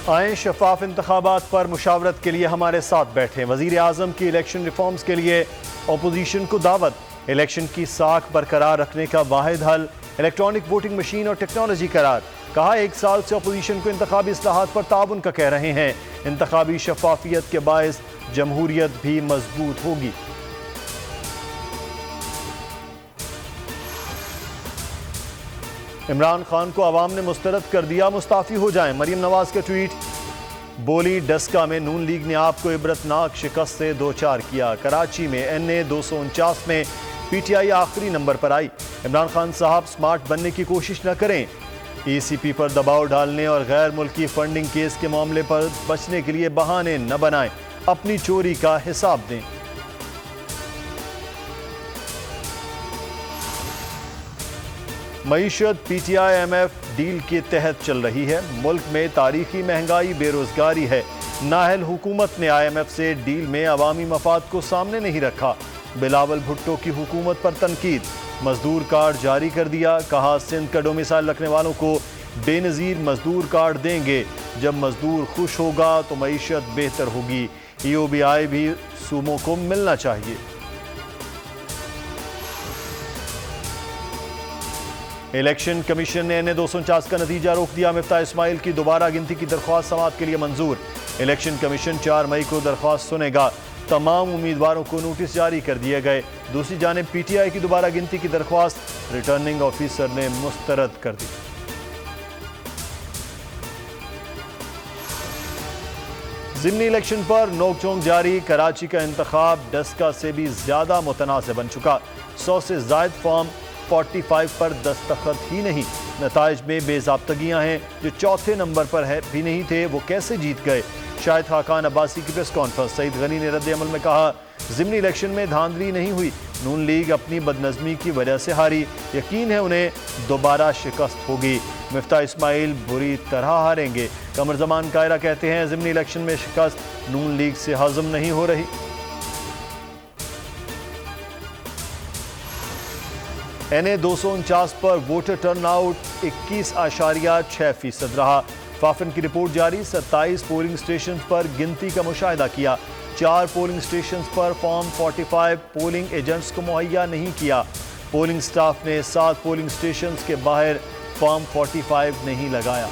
आए शफाफ इंतखाबात पर मुशावरत के लिए हमारे साथ बैठे। वजीर आजम की इलेक्शन रिफॉर्म्स के लिए अपोजिशन को दावत। इलेक्शन की साख बरकरार रखने का वाहिद हल इलेक्ट्रॉनिक वोटिंग मशीन और टेक्नोलॉजी करार। कहा 1 साल से अपोजिशन को इंतखाबी इस्लाहात पर ताउन का कह रहे हैं। इंतखाबी शफाफियत के बायस जमहूरियत भी मजबूत होगी। इमरान खान को अवाम ने मुस्तरद कर दिया, मुस्ताफी हो जाएं। मरीम नवाज का ट्वीट। बोली डस्का में नून लीग ने आपको इबरतनाक शिकस्त से दो चार किया। कराची में NA 249 में PTI आखिरी नंबर पर आई। इमरान खान साहब स्मार्ट बनने की कोशिश न करें। ECP पर दबाव डालने और गैर मुल्की फंडिंग केस के मामले पर बचने के लिए बहाने न बनाएं, अपनी चोरी का हिसाब दें। मईशत PTI MF डील के तहत चल रही है। मुल्क में तारीखी महंगाई, बेरोजगारी है। नाहल हुकूमत ने IMF से डील में अवामी मफाद को सामने नहीं रखा। बिलावल भुट्टो की हुकूमत पर तनकीद। मजदूर कार्ड जारी कर दिया। कहा सिंध का डोमिसाइल रखने वालों को बेनज़ीर मजदूर कार्ड देंगे। जब मजदूर खुश होगा तो मईशत बेहतर होगी। EOBI भी सूमों को मिलना चाहिए। इलेक्शन कमीशन ने NA 249 का नतीजा रोक दिया। मिफ्ता इस्माइल की दोबारा गिनती की दरख्वास्त समाअत के लिए मंजूर। इलेक्शन कमीशन 4 मई को दरख्वास्त सुनेगा। तमाम उम्मीदवारों को नोटिस जारी कर दिए गए। दूसरी जानिब PTI की दोबारा गिनती की दरख्वास्त रिटर्निंग ऑफिसर ने मुस्तरद कर दी। ज़िमनी इलेक्शन पर नोकझोंक जारी। कराची का इंतखाब डस्का से भी ज्यादा मुतनाज़ बन चुका। 100 से जायद फॉर्म 45 पर दस्तखत ही नहीं। नताइज में बेज़ाब्तगियां हैं। जो चौथे नंबर पर है भी नहीं थे, वो कैसे जीत गए। शाहिद खाकान अब्बासी की प्रेस कॉन्फ्रेंस। सईद गनी ने रद्द अमल में कहा ज़िमनी इलेक्शन में धांधली नहीं हुई। नून लीग अपनी बदनज़मी की वजह से हारी। यकीन है उन्हें दोबारा शिकस्त होगी। मिफ्ता इस्माइल बुरी तरह हारेंगे। कमर जमान कायरा कहते हैं ज़िमनी इलेक्शन में शिकस्त नून लीग से हजम नहीं हो रही। NA 249 पर वोटर टर्नआउट 21.6% रहा। फाफन की रिपोर्ट जारी। 27 पोलिंग स्टेशन पर गिनती का मुशाहिदा किया। 4 पोलिंग स्टेशन पर फॉर्म 45 पोलिंग एजेंट्स को मुहैया नहीं किया। पोलिंग स्टाफ ने 7 पोलिंग स्टेशन के बाहर फॉर्म 45 नहीं लगाया।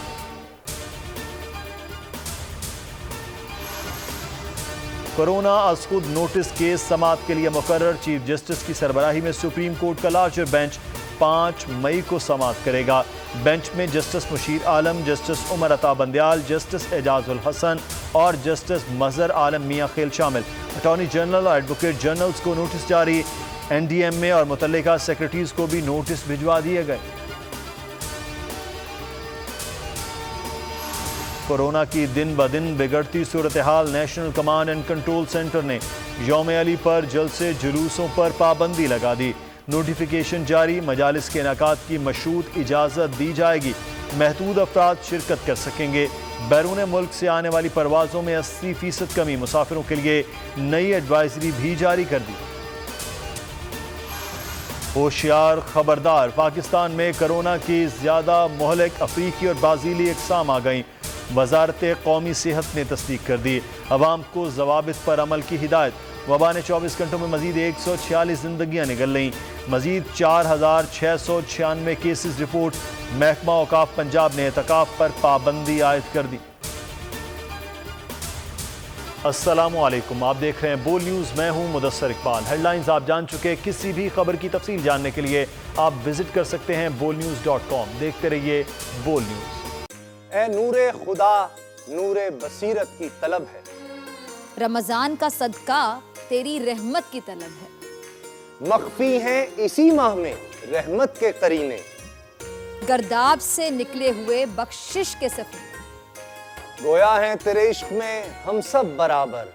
कोरोना अज़खुद नोटिस केस समाअत के लिए मुकर्रर। चीफ जस्टिस की सरबराही में सुप्रीम कोर्ट का लार्जर बेंच 5 मई को समाअत करेगा। बेंच में जस्टिस मुशीर आलम, जस्टिस उमर अता बंदयाल, जस्टिस एजाजुल हसन और जस्टिस मजहर आलम मियां खेल शामिल। अटॉर्नी जनरल और एडवोकेट जनरल्स को नोटिस जारी। NDMA और मुतल्लिका सेक्रेटरीज को भी नोटिस भिजवा दिए गए। कोरोना की दिन ब दिन बिगड़ती सूरत हाल। National command and control centre ने यौम अली पर जलसे जुलूसों पर पाबंदी लगा दी। नोटिफिकेशन जारी। मजालिस के इनेकाद की मशरूत इजाज़त दी जाएगी। महदूद अफराद शिरकत कर सकेंगे। बैरून मुल्क से आने वाली परवाज़ों में 80% कमी। मुसाफिरों के लिए नई एडवाइजरी भी जारी कर दी। होशियार खबरदार। पाकिस्तान में कोरोना की ज्यादा मोहलिक अफ्रीकी और ब्राज़ीली अक़साम आ गईं। वज़ारत कौमी सेहत ने तस्दीक कर दी। अवाम को ज़वाबित पर अमल की हिदायत। वबा ने 24 घंटों में मजीद 146 जिंदगियाँ निकल लीं। मजीद 4696 केसेस रिपोर्ट। महकमा औकाफ पंजाब ने एतकाफ पर पाबंदी आयद कर दी। अस्सलामुअलैकुम, आप देख रहे हैं बोल न्यूज़। मैं हूं मुदस्सर इकबाल। हेडलाइंस आप जान चुके। किसी भी खबर की तफसील जानने के लिए आप विजिट कर सकते हैं bolnews.com। देखते रहिए बोल न्यूज़। ए नूरे खुदा, नूरे बसीरत की तलब है। रमजान का सदका तेरी रहमत की तलब है। मख्फी हैं इसी माह में रहमत के करीने। गर्दाब से निकले हुए बख्शिश के सफीने। गोया है तेरे इश्क में हम सब बराबर।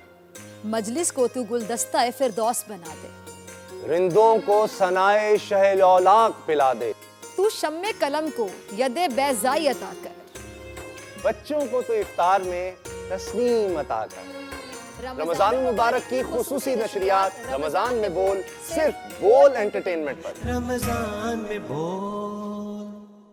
मजलिस को तू गुलदस्ता फिरदौस बना दे। रिंदों को सनाए शहलौलाक पिला दे। तू शम्मे कलम को यदे बैज़ाई अता कर। बच्चों को तो इफ्तार में तस्नीम अता कर। रमजान मुबारक की खुसूसी नशरियात रमजान में बोल, सिर्फ बोल एंटरटेनमेंट पर। रमजान में बोल।